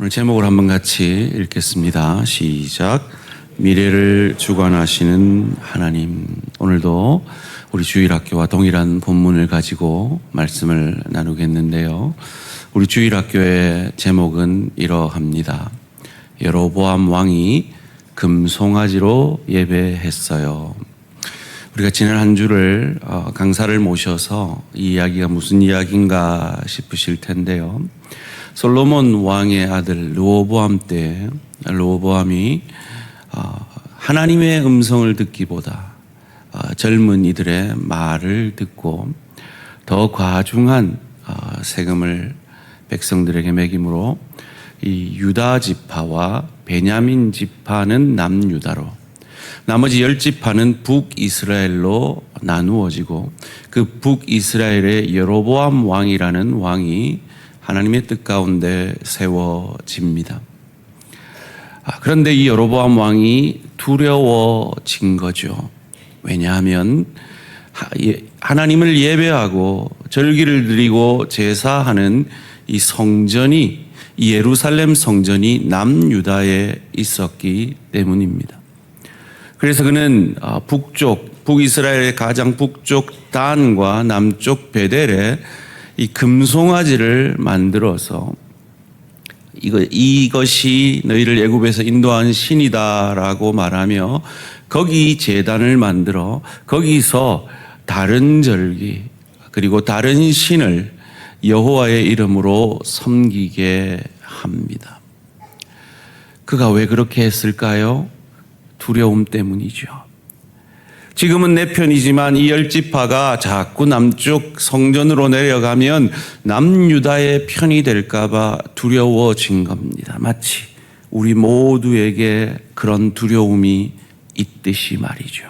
오늘 제목을 한번 같이 읽겠습니다. 시작. 미래를 주관하시는 하나님. 오늘도 우리 주일학교와 동일한 본문을 가지고 말씀을 나누겠는데요. 우리 주일학교의 제목은 이러합니다. 여로보암 왕이 금송아지로 예배했어요. 우리가 지난 한 주를 강사를 모셔서 이 이야기가 무슨 이야기인가 싶으실 텐데요. 솔로몬 왕의 아들 르호보암 때 르호보암이 하나님의 음성을 듣기보다 젊은 이들의 말을 듣고 더 과중한 세금을 백성들에게 매김으로 이 유다 지파와 베냐민 지파는 남유다로, 나머지 10지파는 북이스라엘로 나누어지고 그 북이스라엘의 여로보암 왕이라는 왕이 하나님의 뜻 가운데 세워집니다. 그런데 이 여로보암 왕이 두려워진 거죠. 왜냐하면 하나님을 예배하고 절기를 드리고 제사하는 이 성전이, 이 예루살렘 성전이 남유다에 있었기 때문입니다. 그래서 그는 북이스라엘의 가장 북쪽 단과 남쪽 베델에 이 금송아지를 만들어서 이것이 너희를 애굽에서 인도한 신이다라고 말하며 거기 제단을 만들어 거기서 다른 절기 그리고 다른 신을 여호와의 이름으로 섬기게 합니다. 그가 왜 그렇게 했을까요? 두려움 때문이죠. 지금은 내 편이지만 이 10지파가 자꾸 남쪽 성전으로 내려가면 남유다의 편이 될까봐 두려워진 겁니다. 마치 우리 모두에게 그런 두려움이 있듯이 말이죠.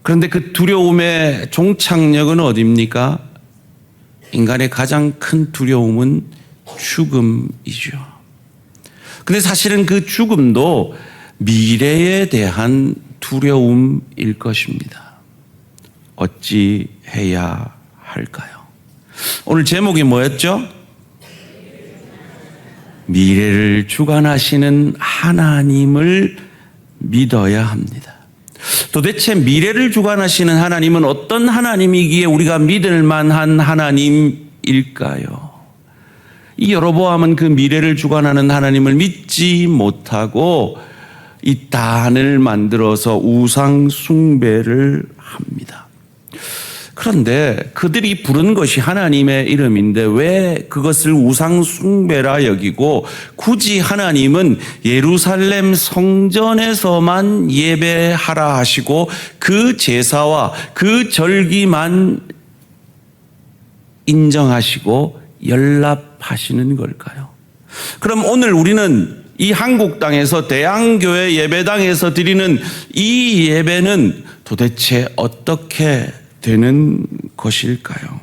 그런데 그 두려움의 종착역은 어디입니까? 인간의 가장 큰 두려움은 죽음이죠. 근데 사실은 그 죽음도 미래에 대한 두려움일 것입니다. 어찌 해야 할까요? 오늘 제목이 뭐였죠? 미래를 주관하시는 하나님을 믿어야 합니다. 도대체 미래를 주관하시는 하나님은 어떤 하나님이기에 우리가 믿을 만한 하나님일까요? 이 여로보암은 그 미래를 주관하는 하나님을 믿지 못하고 이 단을 만들어서 우상 숭배를 합니다. 그런데 그들이 부른 것이 하나님의 이름인데 왜 그것을 우상 숭배라 여기고 굳이 하나님은 예루살렘 성전에서만 예배하라 하시고 그 제사와 그 절기만 인정하시고 연락하시는 걸까요? 그럼 오늘 우리는 이 한국 땅에서 대한교회 예배당에서 드리는 이 예배는 도대체 어떻게 되는 것일까요?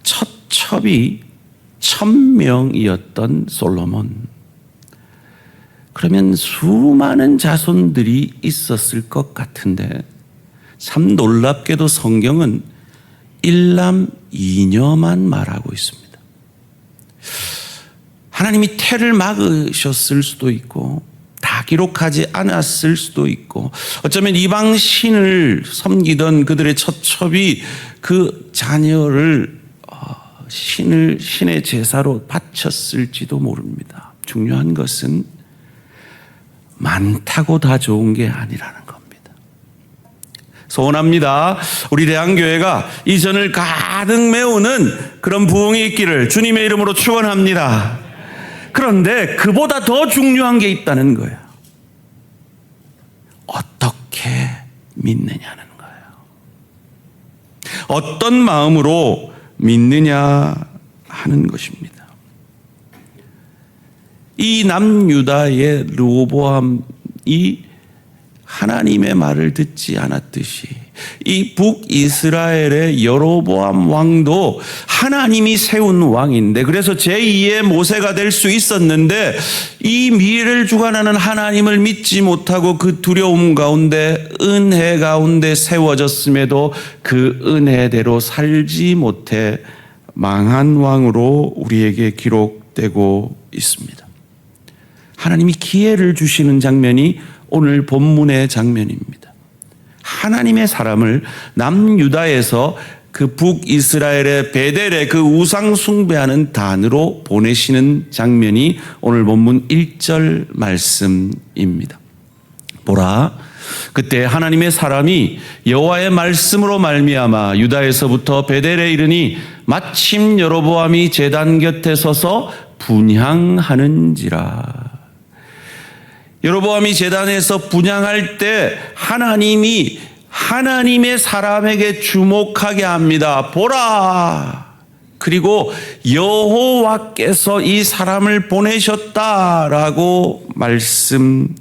첫 첩이 1000명이었던 솔로몬. 그러면 수많은 자손들이 있었을 것 같은데 참 놀랍게도 성경은 일남 이녀만 말하고 있습니다. 하나님이 태를 막으셨을 수도 있고 다 기록하지 않았을 수도 있고 어쩌면 이방 신을 섬기던 그들의 처첩이 그 자녀를 신의 제사로 바쳤을지도 모릅니다. 중요한 것은 많다고 다 좋은 게 아니라는 겁니다. 소원합니다. 우리 대한교회가 이 전을 가득 메우는 그런 부흥이 있기를 주님의 이름으로 축원합니다. 그런데 그보다 더 중요한 게 있다는 거예요. 어떻게 믿느냐는 거예요. 어떤 마음으로 믿느냐 하는 것입니다. 이 남유다의 르호보암이 하나님의 말을 듣지 않았듯이 이 북이스라엘의 여로보암 왕도 하나님이 세운 왕인데 그래서 제2의 모세가 될 수 있었는데 이 미래를 주관하는 하나님을 믿지 못하고 그 두려움 가운데 은혜 가운데 세워졌음에도 그 은혜대로 살지 못해 망한 왕으로 우리에게 기록되고 있습니다. 하나님이 기회를 주시는 장면이 오늘 본문의 장면입니다. 하나님의 사람을 남유다에서 그 북이스라엘의 베델의 그 우상 숭배하는 단으로 보내시는 장면이 오늘 본문 1절 말씀입니다. 보라, 그때 하나님의 사람이 여호와의 말씀으로 말미암아 유다에서부터 베델에 이르니 마침 여로보암이 제단 곁에 서서 분향하는지라. 여로보암이 제단에서 분향할 때 하나님이 하나님의 사람에게 주목하게 합니다. 보라! 그리고 여호와께서 이 사람을 보내셨다라고 말씀하십니다.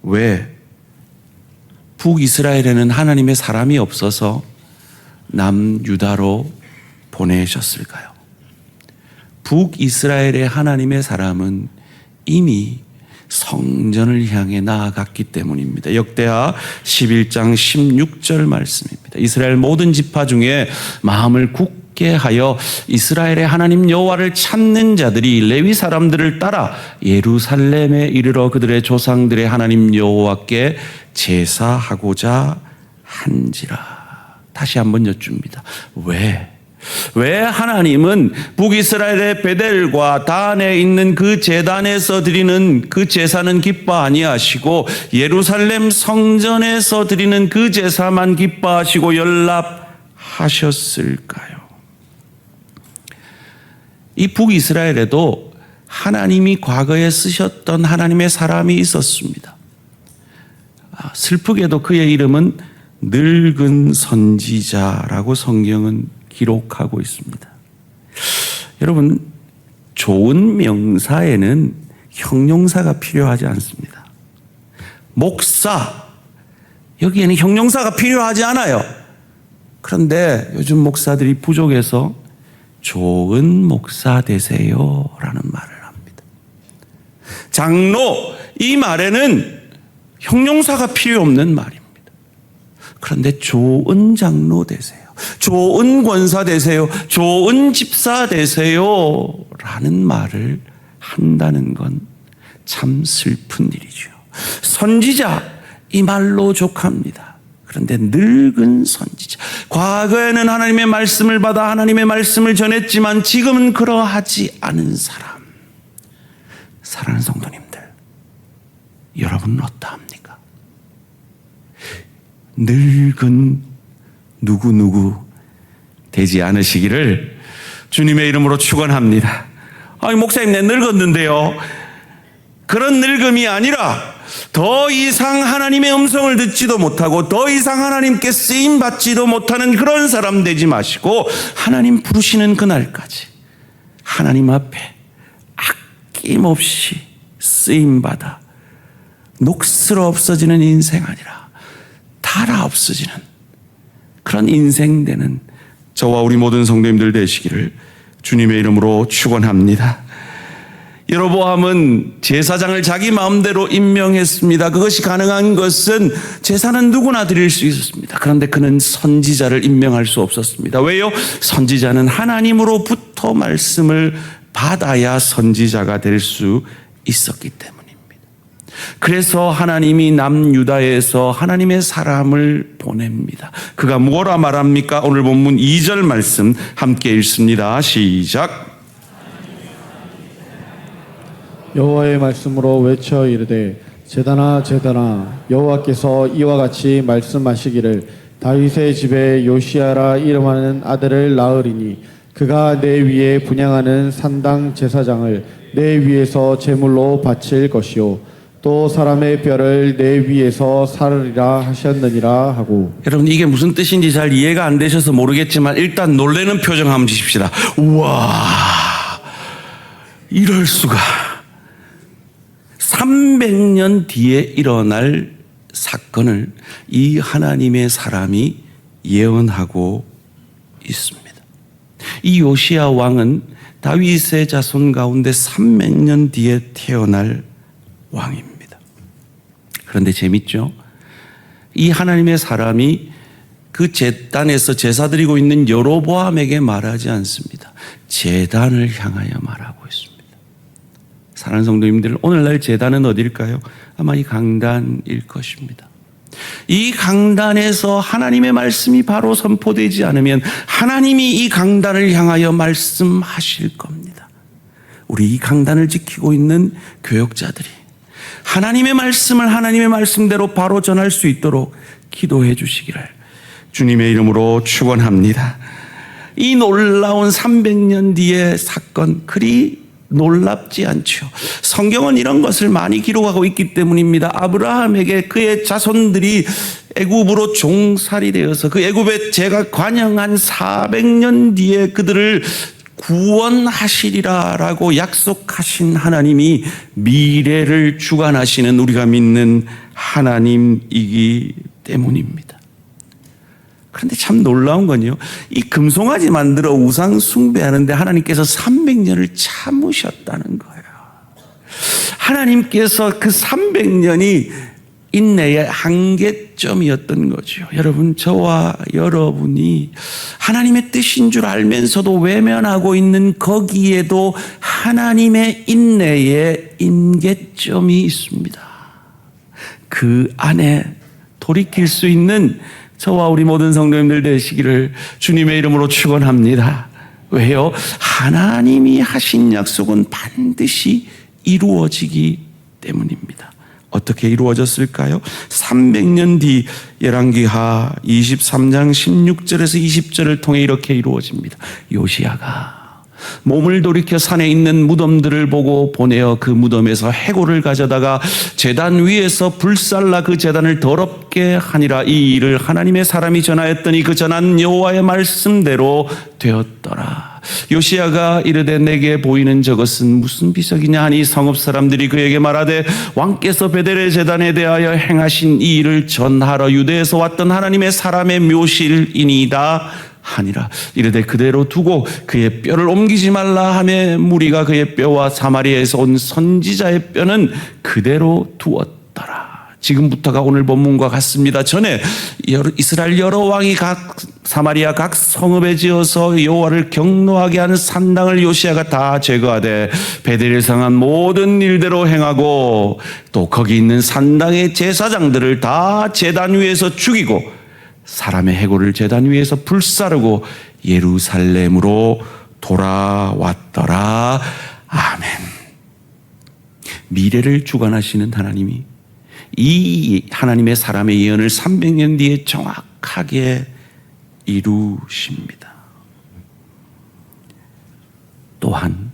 왜? 북이스라엘에는 하나님의 사람이 없어서 남유다로 보내셨을까요? 북이스라엘의 하나님의 사람은 이미 성전을 향해 나아갔기 때문입니다. 역대하 11장 16절 말씀입니다. 이스라엘 모든 지파 중에 마음을 굳게 하여 이스라엘의 하나님 여호와를 찾는 자들이 레위 사람들을 따라 예루살렘에 이르러 그들의 조상들의 하나님 여호와께 제사하고자 한지라. 다시 한번 여쭙니다. 왜 하나님은 북이스라엘의 베델과 단에 있는 그 제단에서 드리는 그 제사는 기뻐 아니하시고 예루살렘 성전에서 드리는 그 제사만 기뻐하시고 연락하셨을까요? 이 북이스라엘에도 하나님이 과거에 쓰셨던 하나님의 사람이 있었습니다. 슬프게도 그의 이름은 늙은 선지자라고 성경은 기록하고 있습니다. 여러분, 좋은 명사에는 형용사가 필요하지 않습니다. 목사, 여기에는 형용사가 필요하지 않아요. 그런데 요즘 목사들이 부족해서 좋은 목사 되세요 라는 말을 합니다. 장로, 이 말에는 형용사가 필요 없는 말입니다. 그런데 좋은 장로 되세요, 좋은 권사 되세요, 좋은 집사 되세요 라는 말을 한다는 건 참 슬픈 일이죠. 선지자, 이 말로 족합니다. 그런데 늙은 선지자, 과거에는 하나님의 말씀을 받아 하나님의 말씀을 전했지만 지금은 그러하지 않은 사람. 사랑하는 성도님들, 여러분은 어떠합니까? 늙은 누구 되지 않으시기를 주님의 이름으로 축원합니다. 아니, 목사님, 내 늙었는데요. 그런 늙음이 아니라 더 이상 하나님의 음성을 듣지도 못하고 더 이상 하나님께 쓰임 받지도 못하는 그런 사람 되지 마시고 하나님 부르시는 그날까지 하나님 앞에 아낌없이 쓰임 받아 녹슬어 없어지는 인생 아니라 달아 없어지는 그런 인생 되는 저와 우리 모든 성도님들 되시기를 주님의 이름으로 축원합니다. 여로보암은 제사장을 자기 마음대로 임명했습니다. 그것이 가능한 것은 제사는 누구나 드릴 수 있었습니다. 그런데 그는 선지자를 임명할 수 없었습니다. 왜요? 선지자는 하나님으로부터 말씀을 받아야 선지자가 될 수 있었기 때문입니다. 그래서 하나님이 남유다에서 하나님의 사람을 보냅니다. 그가 뭐라 말합니까? 오늘 본문 2절 말씀 함께 읽습니다. 시작. 여호와의 말씀으로 외쳐 이르되 제단아 제단아 여호와께서 이와 같이 말씀하시기를 다윗의 집에 요시야라 이름하는 아들을 낳으리니 그가 내 위에 분향하는 산당 제사장을 내 위에서 제물로 바칠 것이요 또 사람의 뼈를 내 위에서 사르리라 하셨느니라 하고. 여러분, 이게 무슨 뜻인지 잘 이해가 안 되셔서 모르겠지만 일단 놀라는 표정 한번 주십시다. 우와, 이럴 수가. 300년 뒤에 일어날 사건을 이 하나님의 사람이 예언하고 있습니다. 이 요시야 왕은 다윗의 자손 가운데 300년 뒤에 태어날 왕입니다. 그런데 재밌죠? 이 하나님의 사람이 그 제단에서 제사 드리고 있는 여로보암에게 말하지 않습니다. 제단을 향하여 말하고 있습니다. 사랑하는 성도님들, 오늘날 제단은 어딜까요? 아마 이 강단일 것입니다. 이 강단에서 하나님의 말씀이 바로 선포되지 않으면 하나님이 이 강단을 향하여 말씀하실 겁니다. 우리 이 강단을 지키고 있는 교역자들이 하나님의 말씀을 하나님의 말씀대로 바로 전할 수 있도록 기도해 주시기를 주님의 이름으로 축원합니다. 이 놀라운 300년 뒤의 사건, 그리 놀랍지 않죠. 성경은 이런 것을 많이 기록하고 있기 때문입니다. 아브라함에게 그의 자손들이 애굽으로 종살이 되어서 그 애굽에 제가 관영한 400년 뒤에 그들을 구원하시리라라고 약속하신 하나님이 미래를 주관하시는 우리가 믿는 하나님이기 때문입니다. 그런데 참 놀라운 건요, 이 금송아지 만들어 우상 숭배하는데 하나님께서 300년을 참으셨다는 거예요. 하나님께서 그 300년이 인내의 한계점이었던 거죠. 여러분, 저와 여러분이 하나님의 뜻인 줄 알면서도 외면하고 있는 거기에도 하나님의 인내의 임계점이 있습니다. 그 안에 돌이킬 수 있는 저와 우리 모든 성도님들 되시기를 주님의 이름으로 축원합니다. 왜요? 하나님이 하신 약속은 반드시 이루어지기 때문입니다. 어떻게 이루어졌을까요? 300년 뒤 열왕기하 23장 16절에서 20절을 통해 이렇게 이루어집니다. 요시야가 몸을 돌이켜 산에 있는 무덤들을 보고 보내어 그 무덤에서 해골을 가져다가 제단 위에서 불살라 그 제단을 더럽게 하니라. 이 일을 하나님의 사람이 전하였더니 그 전한 여호와의 말씀대로 되었더라. 요시야가 이르되 내게 보이는 저것은 무슨 비석이냐 하니 성읍 사람들이 그에게 말하되 왕께서 베델의 제단에 대하여 행하신 이 일을 전하러 유대에서 왔던 하나님의 사람의 묘실이니이다 하니라. 이르되 그대로 두고 그의 뼈를 옮기지 말라 하며 무리가 그의 뼈와 사마리아에서 온 선지자의 뼈는 그대로 두었더라. 지금부터가 오늘 본문과 같습니다. 전에 이스라엘 여러 왕이 각 사마리아 각 성읍에 지어서 여호와를 경노하게 하는 산당을 요시야가 다 제거하되 베델에 상한 모든 일대로 행하고 또 거기 있는 산당의 제사장들을 다 제단 위에서 죽이고 사람의 해골을 제단 위에서 불사르고 예루살렘으로 돌아왔더라. 아멘. 미래를 주관하시는 하나님이 이 하나님의 사람의 예언을 300년 뒤에 정확하게 이루십니다. 또한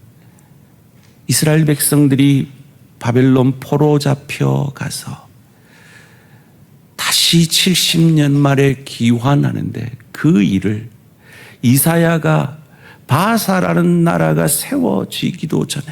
이스라엘 백성들이 바벨론 포로 잡혀가서 다시 70년 만에 귀환하는데 그 일을 이사야가 바사라는 나라가 세워지기도 전에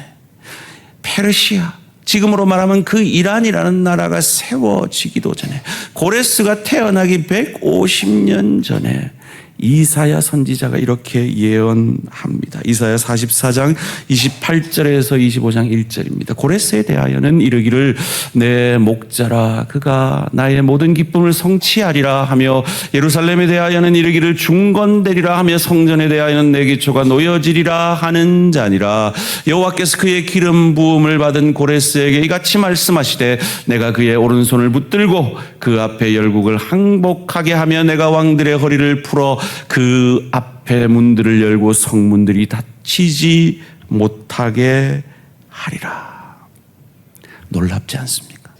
페르시아, 지금으로 말하면 그 이란이라는 나라가 세워지기도 전에 고레스가 태어나기 150년 전에 이사야 선지자가 이렇게 예언합니다. 이사야 44장 28절에서 25장 1절입니다. 고레스에 대하여는 이르기를 내 목자라 그가 나의 모든 기쁨을 성취하리라 하며 예루살렘에 대하여는 이르기를 중건되리라 하며 성전에 대하여는 내 기초가 놓여지리라 하는 자니라. 여호와께서 그의 기름 부음을 받은 고레스에게 이같이 말씀하시되 내가 그의 오른손을 붙들고 그 앞에 열국을 항복하게 하며 내가 왕들의 허리를 풀어 그 앞에 문들을 열고 성문들이 닫히지 못하게 하리라. 놀랍지 않습니까?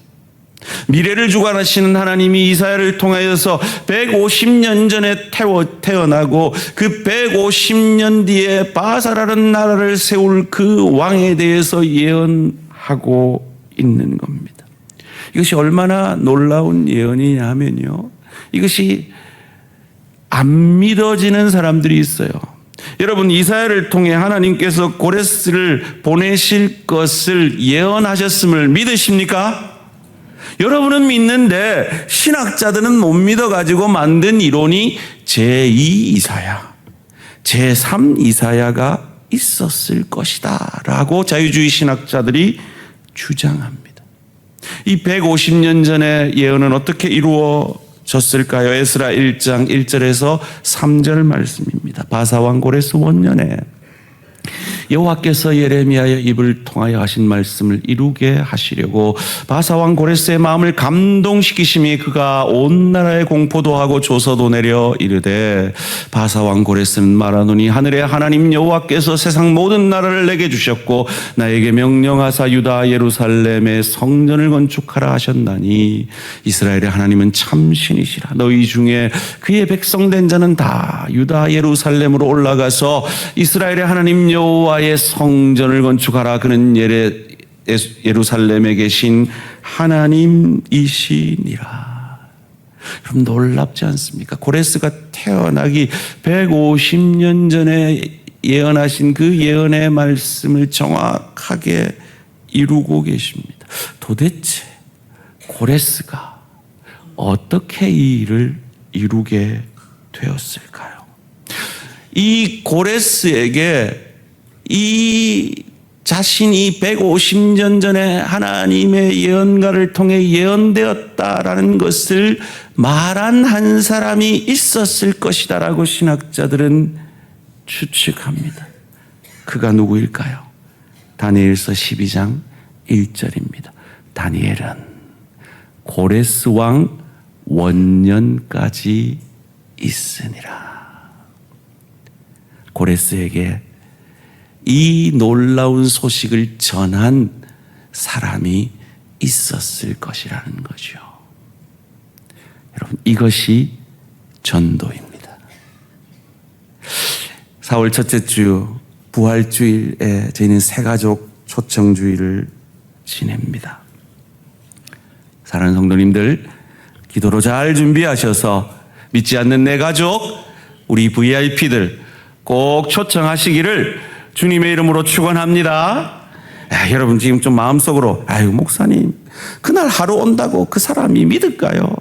미래를 주관하시는 하나님이 이사야를 통하여서 150년 전에 태어나고 그 150년 뒤에 바사라는 나라를 세울 그 왕에 대해서 예언하고 있는 겁니다. 이것이 얼마나 놀라운 예언이냐 하면요, 이것이 안 믿어지는 사람들이 있어요. 여러분, 이사야를 통해 하나님께서 고레스를 보내실 것을 예언하셨음을 믿으십니까? 여러분은 믿는데 신학자들은 못 믿어가지고 만든 이론이 제2 이사야, 제3 이사야가 있었을 것이다 라고 자유주의 신학자들이 주장합니다. 이 150년 전의 예언은 어떻게 무너졌을까요? 에스라 1장 1절에서 3절 말씀입니다. 바사왕 고레스 원년에 여호와께서 예레미야의 입을 통하여 하신 말씀을 이루게 하시려고 바사왕 고레스의 마음을 감동시키심이 그가 온 나라에 공포도 하고 조서도 내려 이르되 바사왕 고레스는 말하노니 하늘의 하나님 여호와께서 세상 모든 나라를 내게 주셨고 나에게 명령하사 유다 예루살렘에 성전을 건축하라 하셨나니 이스라엘의 하나님은 참신이시라. 너희 중에 그의 백성된 자는 다 유다 예루살렘으로 올라가서 이스라엘의 하나님 여호와의 성전을 건축하라. 그는 예루살렘에 계신 하나님이시니라. 그럼 놀랍지 않습니까? 고레스가 태어나기 150년 전에 예언하신 그 예언의 말씀을 정확하게 이루고 계십니다. 도대체 고레스가 어떻게 이 일을 이루게 되었을까요? 이 고레스에게 이 자신이 150년 전에 하나님의 예언가를 통해 예언되었다라는 것을 말한 한 사람이 있었을 것이다라고 신학자들은 추측합니다. 그가 누구일까요? 다니엘서 12장 1절입니다. 다니엘은 고레스 왕 원년까지 있으니라. 고레스에게 이 놀라운 소식을 전한 사람이 있었을 것이라는 거죠. 여러분, 이것이 전도입니다. 4월 첫째 주 부활주일에 저희는 새가족 초청주일을 지냅니다. 사랑하는 성도님들, 기도로 잘 준비하셔서 믿지 않는 내 가족, 우리 VIP들 꼭 초청하시기를 주님의 이름으로 축원합니다. 여러분 지금 좀 마음속으로 목사님 그날 하루 온다고 그 사람이 믿을까요?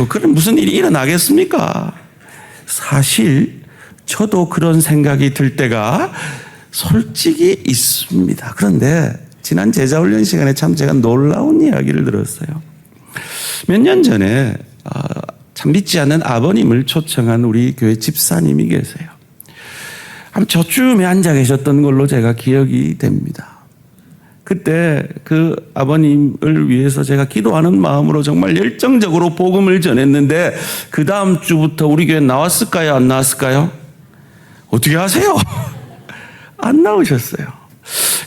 그럼 무슨 일이 일어나겠습니까? 사실 저도 그런 생각이 들 때가 솔직히 있습니다. 그런데 지난 제자훈련 시간에 참 제가 놀라운 이야기를 들었어요. 몇 년 전에 참 믿지 않는 아버님을 초청한 우리 교회 집사님이 계세요. 저쯤에 앉아 계셨던 걸로 제가 기억이 됩니다. 그때 그 아버님을 위해서 제가 기도하는 마음으로 정말 열정적으로 복음을 전했는데 그 다음 주부터 우리 교회 나왔을까요? 안 나왔을까요? 어떻게 하세요? 안 나오셨어요.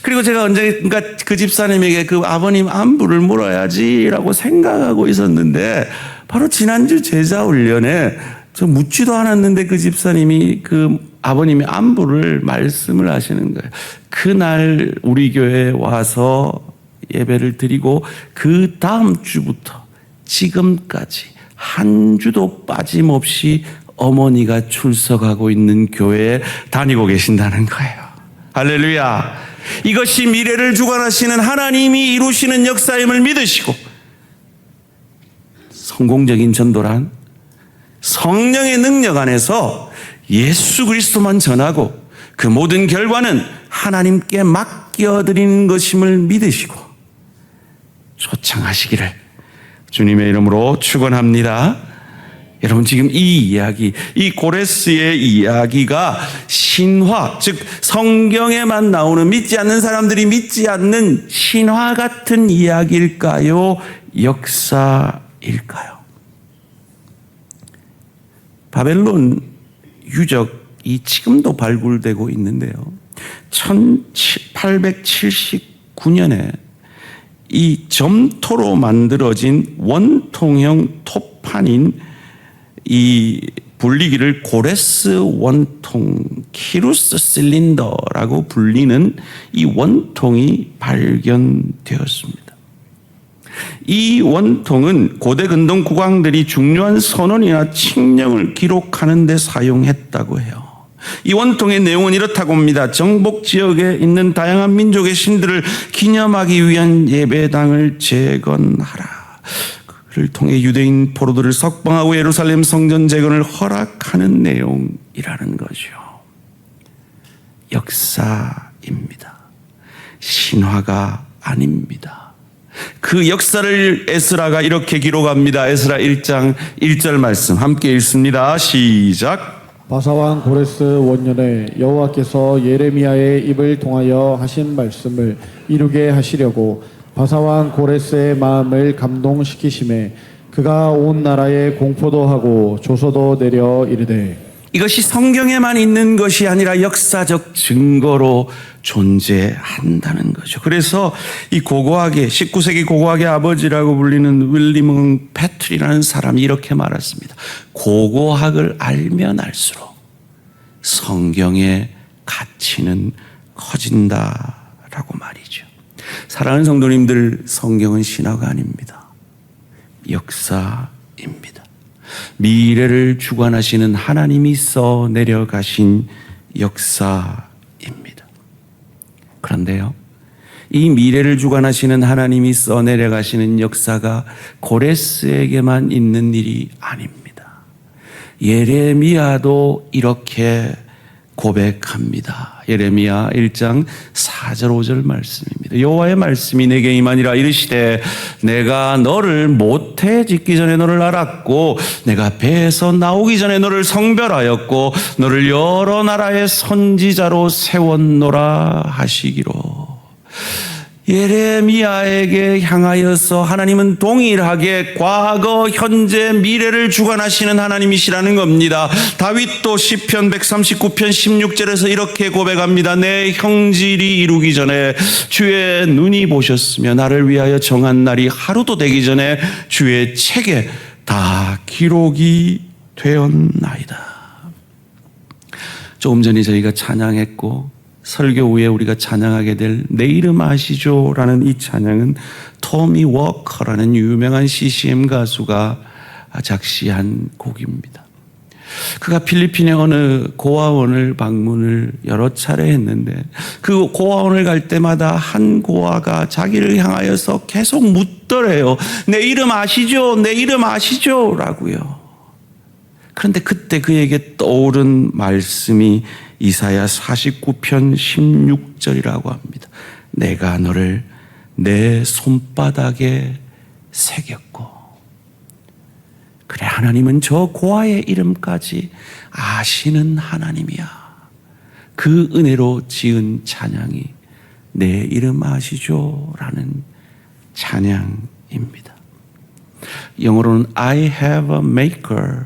그리고 제가 언젠가 그 집사님에게 그 아버님 안부를 물어야지라고 생각하고 있었는데 바로 지난주 제자훈련에 저 묻지도 않았는데 그 집사님이 그 아버님의 안부를 말씀을 하시는 거예요. 그날 우리 교회에 와서 예배를 드리고 그 다음 주부터 지금까지 한 주도 빠짐없이 어머니가 출석하고 있는 교회에 다니고 계신다는 거예요. 할렐루야. 이것이 미래를 주관하시는 하나님이 이루시는 역사임을 믿으시고 성공적인 전도란 성령의 능력 안에서 예수 그리스도만 전하고 그 모든 결과는 하나님께 맡겨드리는 것임을 믿으시고 초청하시기를 주님의 이름으로 축원합니다. 여러분 지금 이 이야기, 이 고레스의 이야기가 신화, 즉 성경에만 나오는 믿지 않는 사람들이 믿지 않는 신화 같은 이야기일까요? 역사일까요? 바벨론 유적이 지금도 발굴되고 있는데요. 1879년에 이 점토로 만들어진 원통형 토판인 이 불리기를 고레스 원통, 키루스 실린더라고 불리는 이 원통이 발견되었습니다. 이 원통은 고대 근동 국왕들이 중요한 선언이나 칙령을 기록하는 데 사용했다고 해요. 이 원통의 내용은 이렇다고 합니다. 정복 지역에 있는 다양한 민족의 신들을 기념하기 위한 예배당을 재건하라. 그를 통해 유대인 포로들을 석방하고 예루살렘 성전 재건을 허락하는 내용이라는 거죠. 역사입니다. 신화가 아닙니다. 그 역사를 에스라가 이렇게 기록합니다. 에스라 1장 1절 말씀 함께 읽습니다. 시작. 바사왕 고레스 원년에 여호와께서 예레미야의 입을 통하여 하신 말씀을 이루게 하시려고 바사왕 고레스의 마음을 감동시키심에 그가 온 나라에 공포도 하고 조서도 내려 이르되 이것이 성경에만 있는 것이 아니라 역사적 증거로 존재한다는 거죠. 그래서 이 고고학의 19세기 고고학의 아버지라고 불리는 윌리엄 패트리라는 사람이 이렇게 말했습니다. 고고학을 알면 알수록 성경의 가치는 커진다라고 말이죠. 사랑하는 성도님들, 성경은 신화가 아닙니다. 역사입니다. 미래를 주관하시는 하나님이 써 내려가신 역사입니다. 그런데요, 이 미래를 주관하시는 하나님이 써 내려가시는 역사가 고레스에게만 있는 일이 아닙니다. 예레미야도 이렇게 고백합니다. 예레미야 1장 4절 5절 말씀입니다. 여호와의 말씀이 내게 임하니라 이르시되 내가 너를 모태 짓기 전에 너를 알았고 내가 배에서 나오기 전에 너를 성별하였고 너를 여러 나라의 선지자로 세웠노라 하시기로. 예레미야에게 향하여서 하나님은 동일하게 과거, 현재, 미래를 주관하시는 하나님이시라는 겁니다. 다윗도 시편 139편 16절에서 이렇게 고백합니다. 내 형질이 이루기 전에 주의 눈이 보셨으며 나를 위하여 정한 날이 하루도 되기 전에 주의 책에 다 기록이 되었나이다. 조금 전에 저희가 찬양했고 설교 후에 우리가 찬양하게 될 내 이름 아시죠? 라는 이 찬양은 토미 워커라는 유명한 CCM 가수가 작시한 곡입니다. 그가 필리핀의 어느 고아원을 방문을 여러 차례 했는데 그 고아원을 갈 때마다 한 고아가 자기를 향하여서 계속 묻더래요. 내 이름 아시죠? 내 이름 아시죠? 라고요. 그런데 그때 그에게 떠오른 말씀이 이사야 49편 16절이라고 합니다. 내가 너를 내 손바닥에 새겼고. 그래, 하나님은 저 고아의 이름까지 아시는 하나님이야. 그 은혜로 지은 찬양이 내 이름 아시죠? 라는 찬양입니다. 영어로는 I have a maker.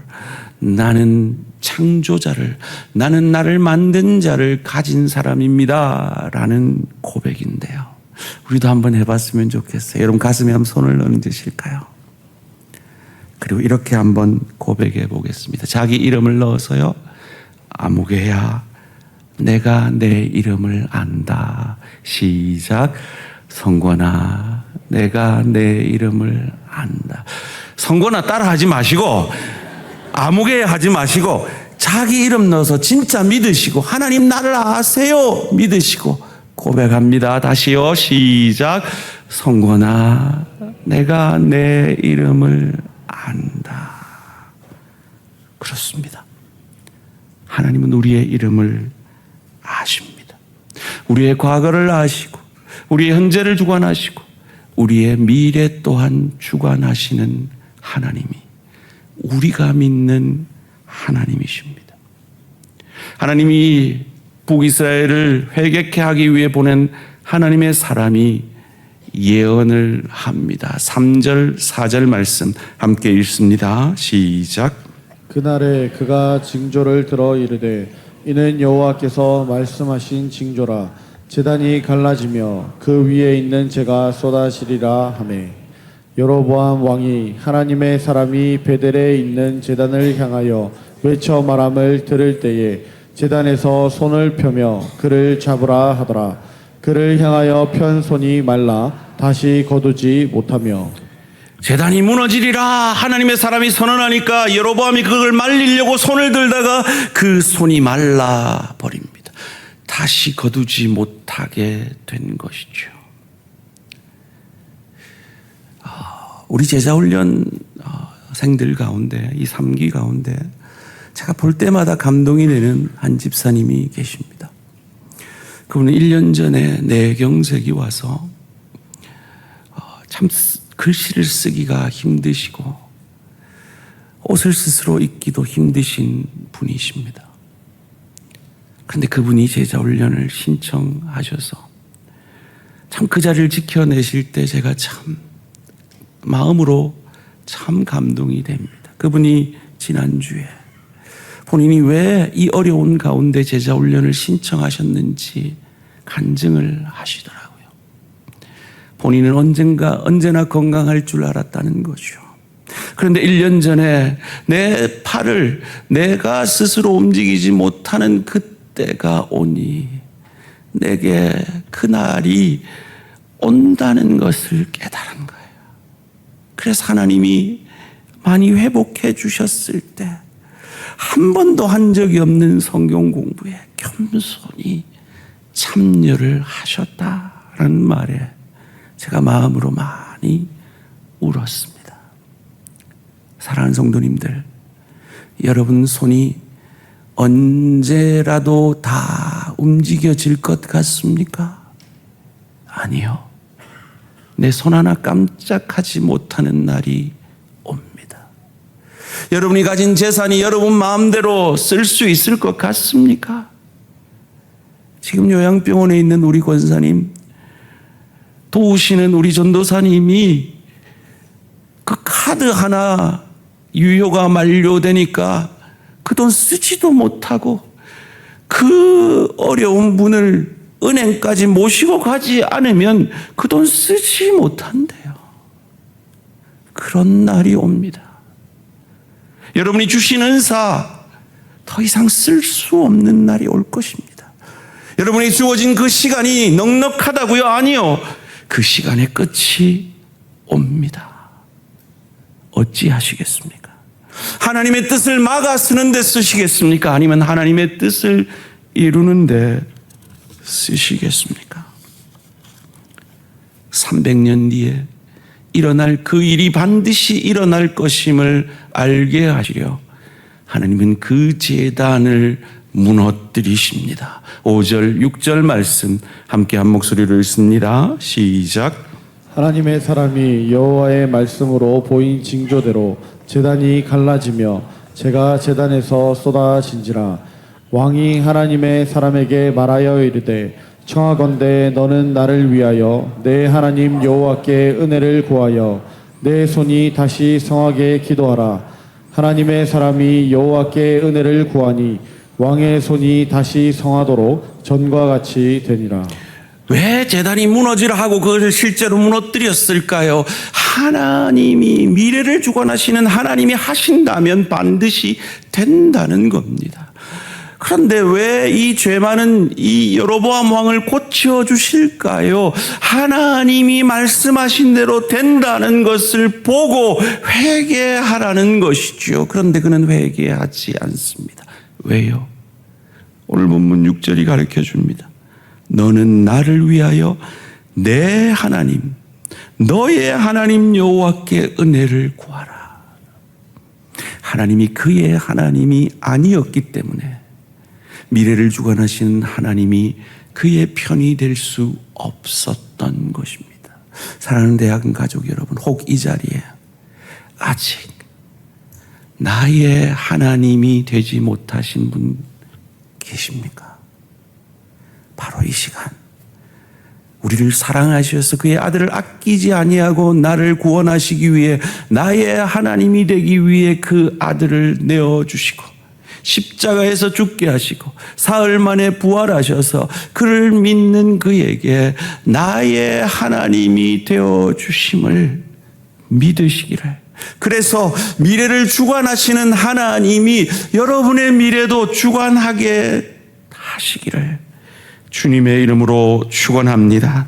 나는 창조자를, 나는 나를 만든 자를 가진 사람입니다. 라는 고백인데요. 우리도 한번 해봤으면 좋겠어요. 여러분 가슴에 한번 손을 얹으실까요? 그리고 이렇게 한번 고백해 보겠습니다. 자기 이름을 넣어서요. 아무개야, 내가 내 이름을 안다. 시작. 성권아, 내가 내 이름을 안다. 성권아 따라 하지 마시고 아무개 하지 마시고 자기 이름 넣어서 진짜 믿으시고 하나님 나를 아세요 믿으시고 고백합니다. 다시요. 시작. 성권아, 내가 내 이름을 안다. 그렇습니다. 하나님은 우리의 이름을 아십니다. 우리의 과거를 아시고 우리의 현재를 주관하시고 우리의 미래 또한 주관하시는 하나님이 우리가 믿는 하나님이십니다. 하나님이 북이스라엘을 회개케 하기 위해 보낸 하나님의 사람이 예언을 합니다. 3절 4절 말씀 함께 읽습니다. 시작. 그날에 그가 징조를 들어 이르되 이는 여호와께서 말씀하신 징조라. 제단이 갈라지며 그 위에 있는 재가 쏟아지리라 하매 여로보암 왕이 하나님의 사람이 베델에 있는 제단을 향하여 외쳐 말함을 들을 때에 제단에서 손을 펴며 그를 잡으라 하더라. 그를 향하여 편 손이 말라 다시 거두지 못하며 제단이 무너지리라 하나님의 사람이 선언하니까 여로보암이 그걸 말리려고 손을 들다가 그 손이 말라 버립니다. 다시 거두지 못하게 된 것이죠. 우리 제자훈련생들 가운데 이 3기 가운데 제가 볼 때마다 감동이 되는 한 집사님이 계십니다. 그분은 1년 전에 뇌경색이 와서 참 참 글씨를 쓰기가 힘드시고 옷을 스스로 입기도 힘드신 분이십니다. 그런데 그분이 제자 훈련을 신청하셔서 참 그 자리를 지켜내실 때 제가 참 마음으로 참 감동이 됩니다. 그분이 지난주에 본인이 왜 이 어려운 가운데 제자 훈련을 신청하셨는지 간증을 하시더라고요. 본인은 언제나 건강할 줄 알았다는 거죠. 그런데 1년 전에 내 팔을 내가 스스로 움직이지 못하는 그때가 오니 내게 그날이 온다는 것을 깨달은 거예요. 그래서 하나님이 많이 회복해 주셨을 때 한 번도 한 적이 없는 성경 공부에 겸손히 참여를 하셨다라는 말에 제가 마음으로 많이 울었습니다. 사랑하는 성도님들, 여러분 손이 언제라도 다 움직여질 것 같습니까? 아니요. 내 손 하나 깜짝하지 못하는 날이 옵니다. 여러분이 가진 재산이 여러분 마음대로 쓸 수 있을 것 같습니까? 지금 요양병원에 있는 우리 권사님, 도우시는 우리 전도사님이 그 카드 하나 유효가 만료되니까 그 돈 쓰지도 못하고 그 어려운 분을 은행까지 모시고 가지 않으면 그 돈 쓰지 못한대요. 그런 날이 옵니다. 여러분이 주신 은사 더 이상 쓸 수 없는 날이 올 것입니다. 여러분이 주어진 그 시간이 넉넉하다고요? 아니요. 그 시간의 끝이 옵니다. 어찌하시겠습니까? 하나님의 뜻을 막아 쓰는 데 쓰시겠습니까? 아니면 하나님의 뜻을 이루는 데 쓰시겠습니까? 300년 뒤에 일어날 그 일이 반드시 일어날 것임을 알게 하시려 하나님은 그 제단을 무너뜨리십니다. 5절 6절 말씀 함께 한 목소리로 읽습니다. 시작. 하나님의 사람이 여호와의 말씀으로 보인 징조대로 제단이 갈라지며 제가 제단에서 쏟아진지라. 왕이 하나님의 사람에게 말하여 이르되 청하건대 너는 나를 위하여 내 하나님 여호와께 은혜를 구하여 내 손이 다시 성하게 기도하라. 하나님의 사람이 여호와께 은혜를 구하니 왕의 손이 다시 성하도록 전과 같이 되니라. 왜 제단이 무너지라 하고 그것을 실제로 무너뜨렸을까요? 하나님이 미래를 주관하시는 하나님이 하신다면 반드시 된다는 겁니다. 그런데 왜 이 죄 많은 이 여로보암 왕을 고쳐주실까요? 하나님이 말씀하신 대로 된다는 것을 보고 회개하라는 것이죠. 그런데 그는 회개하지 않습니다. 왜요? 오늘 본문 6절이 가르쳐 줍니다. 너는 나를 위하여 내 하나님, 너의 하나님 여호와께 은혜를 구하라. 하나님이 그의 하나님이 아니었기 때문에 미래를 주관하시는 하나님이 그의 편이 될 수 없었던 것입니다. 사랑하는 대학원 가족 여러분, 혹 이 자리에 아직 나의 하나님이 되지 못하신 분 계십니까? 바로 이 시간 우리를 사랑하셔서 그의 아들을 아끼지 아니하고 나를 구원하시기 위해 나의 하나님이 되기 위해 그 아들을 내어주시고 십자가에서 죽게 하시고 사흘 만에 부활하셔서 그를 믿는 그에게 나의 하나님이 되어주심을 믿으시기를, 그래서 미래를 주관하시는 하나님이 여러분의 미래도 주관하게 하시기를 주님의 이름으로 축원합니다.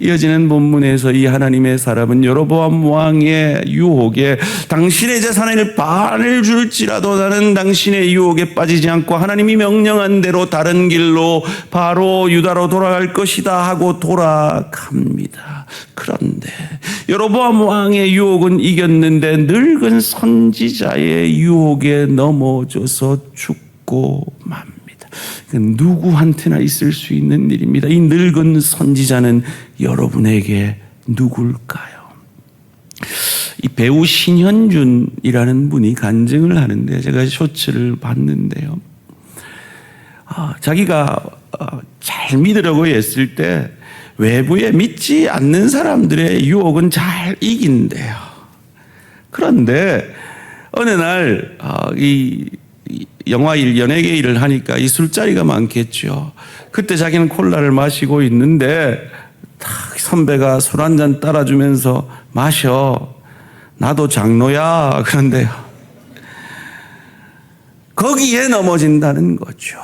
이어지는 본문에서 이 하나님의 사람은 여로보암 왕의 유혹에 당신의 재산의 반을 줄지라도 나는 당신의 유혹에 빠지지 않고 하나님이 명령한 대로 다른 길로 바로 유다로 돌아갈 것이다 하고 돌아갑니다. 그런데 여로보암 왕의 유혹은 이겼는데 늙은 선지자의 유혹에 넘어져서 죽고 맙니다. 누구한테나 있을 수 있는 일입니다. 이 늙은 선지자는 여러분에게 누굴까요? 이 배우 신현준이라는 분이 간증을 하는데 제가 쇼츠를 봤는데요. 자기가 잘 믿으려고 했을 때 외부에 믿지 않는 사람들의 유혹은 잘 이긴대요. 그런데 어느 날 이 영화 연예계 일을 하니까 이 술자리가 많겠죠. 그때 자기는 콜라를 마시고 있는데 탁 선배가 술 한 잔 따라주면서 마셔. 나도 장로야. 그런데요. 거기에 넘어진다는 거죠.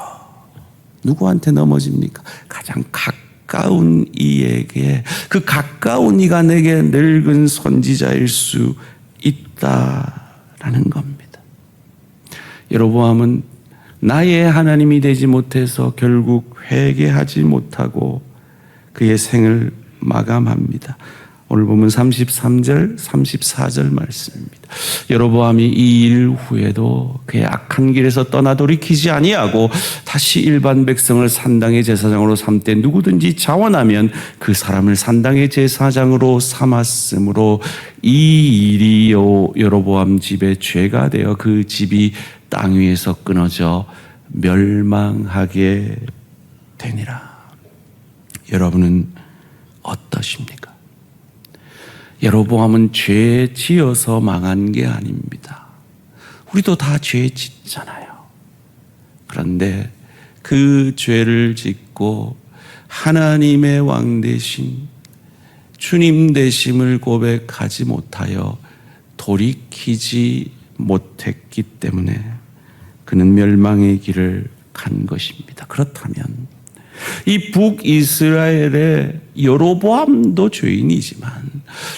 누구한테 넘어집니까? 가장 가까운 이에게. 그 가까운 이가 내게 늙은 선지자일 수 있다라는 겁니다. 여로보암은 나의 하나님이 되지 못해서 결국 회개하지 못하고 그의 생을 마감합니다. 오늘 보면 33절, 34절 말씀입니다. 여로보암이 이 일 후에도 그의 악한 길에서 떠나 돌이키지 아니하고 다시 일반 백성을 산당의 제사장으로 삼되 누구든지 자원하면 그 사람을 산당의 제사장으로 삼았으므로 이 일이 여로보암 집의 죄가 되어 그 집이 땅 위에서 끊어져 멸망하게 되니라. 여러분은 어떠십니까? 여로보암은 죄 지어서 망한 게 아닙니다. 우리도 다 죄 짓잖아요. 그런데 그 죄를 짓고 하나님의 왕 되신 주님 되심을 고백하지 못하여 돌이키지 못했기 때문에 그는 멸망의 길을 간 것입니다. 그렇다면 이 북이스라엘의 여로보암도 죄인이지만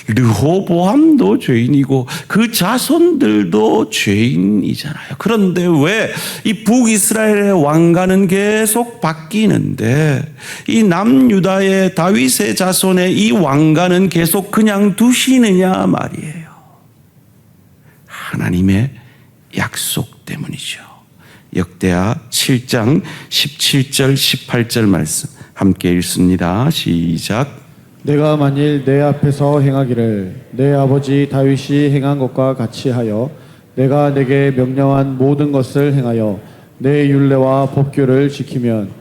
르호보암도 죄인이고 그 자손들도 죄인이잖아요. 그런데 왜 이 북이스라엘의 왕가는 계속 바뀌는데 이 남유다의 다윗의 자손의 이 왕가는 계속 그냥 두시느냐 말이에요. 하나님의 약속 때문이죠. 역대하 7장 17절 18절 말씀 함께 읽습니다. 시작. 내가 만일 내 앞에서 행하기를 내 아버지 다윗이 행한 것과 같이 하여 내가 내게 명령한 모든 것을 행하여 내 율례와 법규를 지키면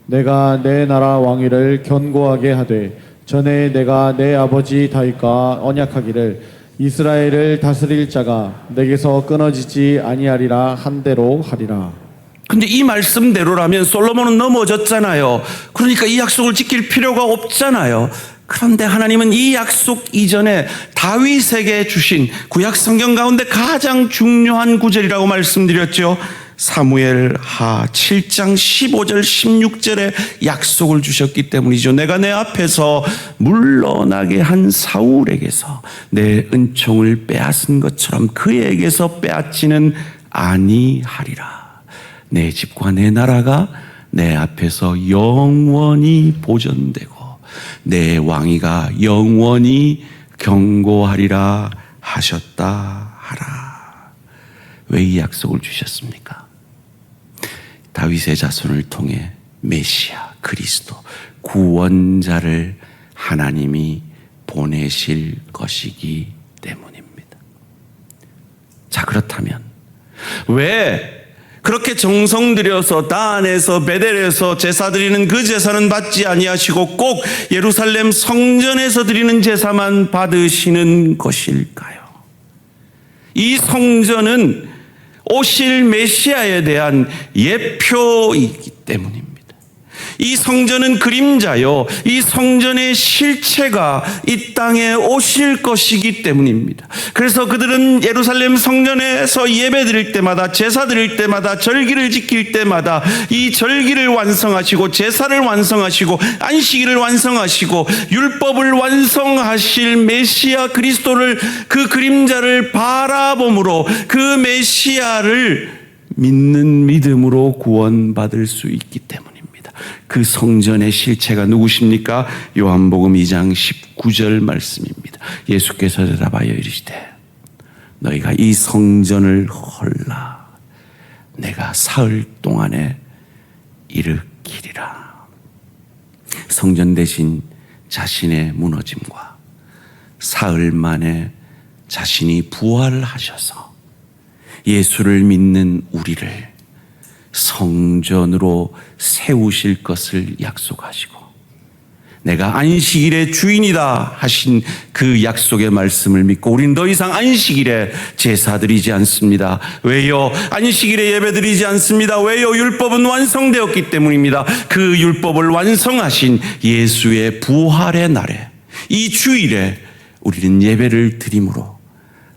내가 내 나라 왕위를 견고하게 하되 전에 내가 내 아버지 다윗과 언약하기를 이스라엘을 다스릴 자가 내게서 끊어지지 아니하리라 한 대로 하리라. 근데 이 말씀대로라면 솔로몬은 넘어졌잖아요. 그러니까 이 약속을 지킬 필요가 없잖아요. 그런데 하나님은 이 약속 이전에 다윗에게 주신 구약 성경 가운데 가장 중요한 구절이라고 말씀드렸죠. 사무엘하 7장 15절 16절에 약속을 주셨기 때문이죠. 내가 내 앞에서 물러나게 한 사울에게서 내 은총을 빼앗은 것처럼 그에게서 빼앗지는 아니하리라. 내 집과 내 나라가 내 앞에서 영원히 보존되고 내 왕위가 영원히 견고하리라 하셨다 하라. 왜 이 약속을 주셨습니까? 다윗의 자손을 통해 메시아 그리스도 구원자를 하나님이 보내실 것이기 때문입니다. 자, 그렇다면 왜 그렇게 정성 들여서 다안에서 베델에서 제사 드리는 그 제사는 받지 아니하시고 꼭 예루살렘 성전에서 드리는 제사만 받으시는 것일까요? 이 성전은 오실 메시아에 대한 예표이기 때문입니다. 이 성전은 그림자요, 이 성전의 실체가 이 땅에 오실 것이기 때문입니다. 그래서 그들은 예루살렘 성전에서 예배 드릴 때마다, 제사 드릴 때마다, 절기를 지킬 때마다 이 절기를 완성하시고 제사를 완성하시고 안식일을 완성하시고 율법을 완성하실 메시아 그리스도를, 그 그림자를 바라봄으로 그 메시아를 믿는 믿음으로 구원받을 수 있기 때문입니다. 그 성전의 실체가 누구십니까? 요한복음 2장 19절 말씀입니다. 예수께서 대답하여 이르시되 너희가 이 성전을 헐라 내가 사흘 동안에 일으키리라. 성전 대신 자신의 무너짐과 사흘 만에 자신이 부활하셔서 예수를 믿는 우리를 성전으로 세우실 것을 약속하시고 내가 안식일의 주인이다 하신 그 약속의 말씀을 믿고 우린 더 이상 안식일에 제사 드리지 않습니다. 왜요? 안식일에 예배 드리지 않습니다. 왜요? 율법은 완성되었기 때문입니다. 그 율법을 완성하신 예수의 부활의 날에 이 주일에 우리는 예배를 드림으로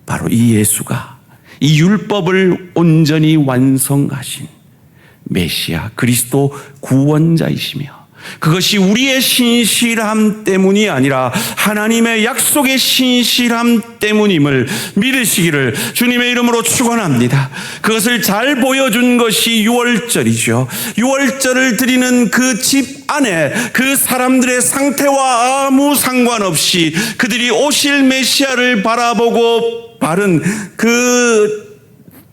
바로 이 예수가 이 율법을 온전히 완성하신 메시아 그리스도 구원자이시며 그것이 우리의 신실함 때문이 아니라 하나님의 약속의 신실함 때문임을 믿으시기를 주님의 이름으로 축원합니다. 그것을 잘 보여준 것이 유월절이죠. 유월절을 드리는 그 집 안에 그 사람들의 상태와 아무 상관없이 그들이 오실 메시아를 바라보고 바른 그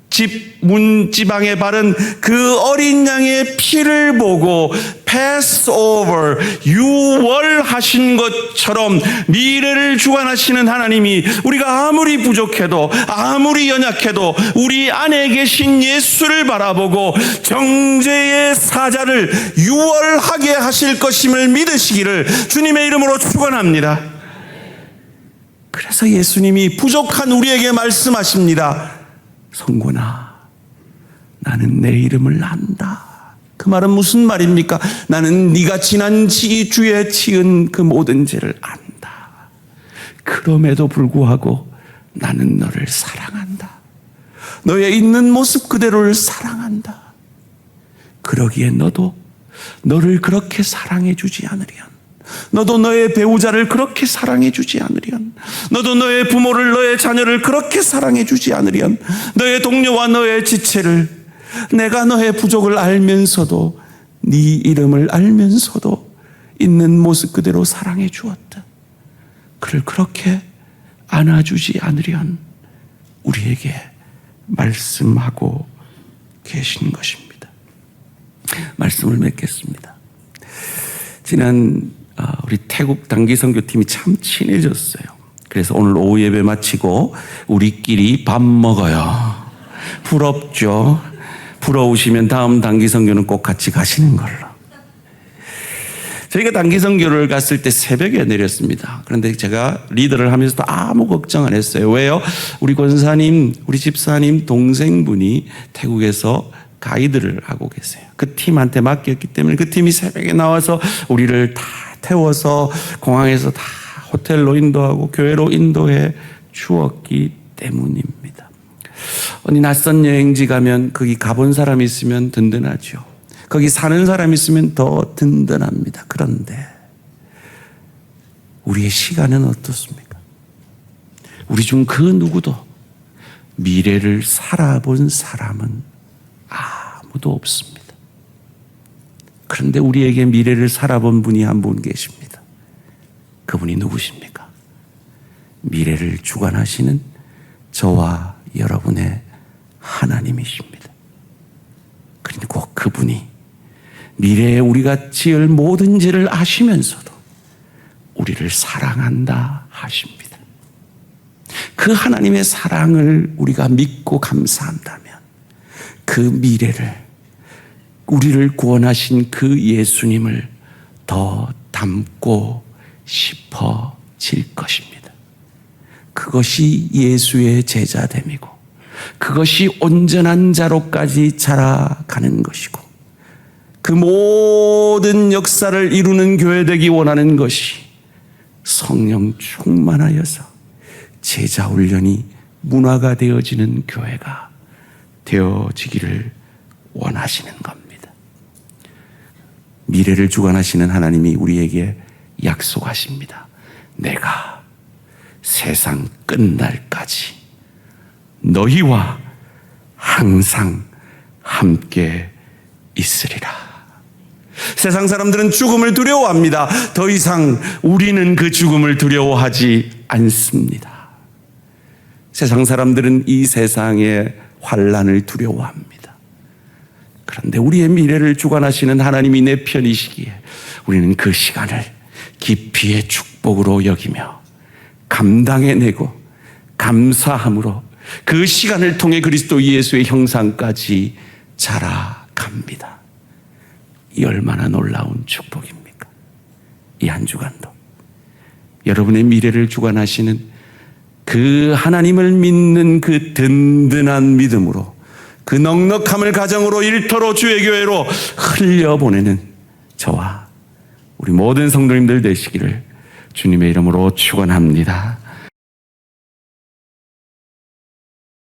집 문지방에 바른 그 어린 양의 피를 보고 패스오버 유월하신 것처럼 미래를 주관하시는 하나님이 우리가 아무리 부족해도 아무리 연약해도 우리 안에 계신 예수를 바라보고 정죄의 사자를 유월하게 하실 것임을 믿으시기를 주님의 이름으로 축원합니다. 그래서 예수님이 부족한 우리에게 말씀하십니다. 성곤아, 나는 내 이름을 안다. 그 말은 무슨 말입니까? 나는 네가 지난 주에 지은 그 모든 죄를 안다. 그럼에도 불구하고 나는 너를 사랑한다. 너의 있는 모습 그대로를 사랑한다. 그러기에 너도 너를 그렇게 사랑해 주지 않으련, 너도 너의 배우자를 그렇게 사랑해 주지 않으련, 너도 너의 부모를 너의 자녀를 그렇게 사랑해 주지 않으련, 너의 동료와 너의 지체를 내가 너의 부족을 알면서도 네 이름을 알면서도 있는 모습 그대로 사랑해 주었다. 그를 그렇게 안아주지 않으련 우리에게 말씀하고 계신 것입니다. 말씀을 맺겠습니다. 지난 우리 태국 단기 선교팀이 참 친해졌어요. 그래서 오늘 오후 예배 마치고 우리끼리 밥 먹어요. 부럽죠? 부러우시면 다음 단기 선교는 꼭 같이 가시는 걸로. 저희가 단기 선교를 갔을 때 새벽에 내렸습니다. 그런데 제가 리더를 하면서도 아무 걱정 안 했어요. 왜요? 우리 권사님, 우리 집사님 동생분이 태국에서 가이드를 하고 계세요. 그 팀한테 맡겼기 때문에 그 팀이 새벽에 나와서 우리를 다 태워서 공항에서 다 호텔로 인도하고 교회로 인도해 주었기 때문입니다. 어디 낯선 여행지 가면 거기 가본 사람이 있으면 든든하죠. 거기 사는 사람이 있으면 더 든든합니다. 그런데 우리의 시간은 어떻습니까? 우리 중 그 누구도 미래를 살아본 사람은 아무도 없습니다. 그런데 우리에게 미래를 살아본 분이 한 분 계십니다. 그분이 누구십니까? 미래를 주관하시는 저와 여러분의 하나님이십니다. 그리고 그분이 미래에 우리가 지을 모든 죄를 아시면서도 우리를 사랑한다 하십니다. 그 하나님의 사랑을 우리가 믿고 감사한다면 그 미래를, 우리를 구원하신 그 예수님을 더 닮고 싶어질 것입니다. 그것이 예수의 제자됨이고 그것이 온전한 자로까지 자라가는 것이고 그 모든 역사를 이루는 교회 되기 원하는 것이 성령 충만하여서 제자 훈련이 문화가 되어지는 교회가 되어지기를 원하시는 겁니다. 미래를 주관하시는 하나님이 우리에게 약속하십니다. 내가 세상 끝날까지 너희와 항상 함께 있으리라. 세상 사람들은 죽음을 두려워합니다. 더 이상 우리는 그 죽음을 두려워하지 않습니다. 세상 사람들은 이 세상의 환난을 두려워합니다. 그런데 우리의 미래를 주관하시는 하나님이 내 편이시기에 우리는 그 시간을 깊이의 축복으로 여기며 감당해내고 감사함으로 그 시간을 통해 그리스도 예수의 형상까지 자라갑니다. 이 얼마나 놀라운 축복입니까? 이 한 주간도 여러분의 미래를 주관하시는 그 하나님을 믿는 그 든든한 믿음으로 그 넉넉함을 가정으로 일터로 주의 교회로 흘려보내는 저와 우리 모든 성도님들 되시기를 주님의 이름으로 축원합니다.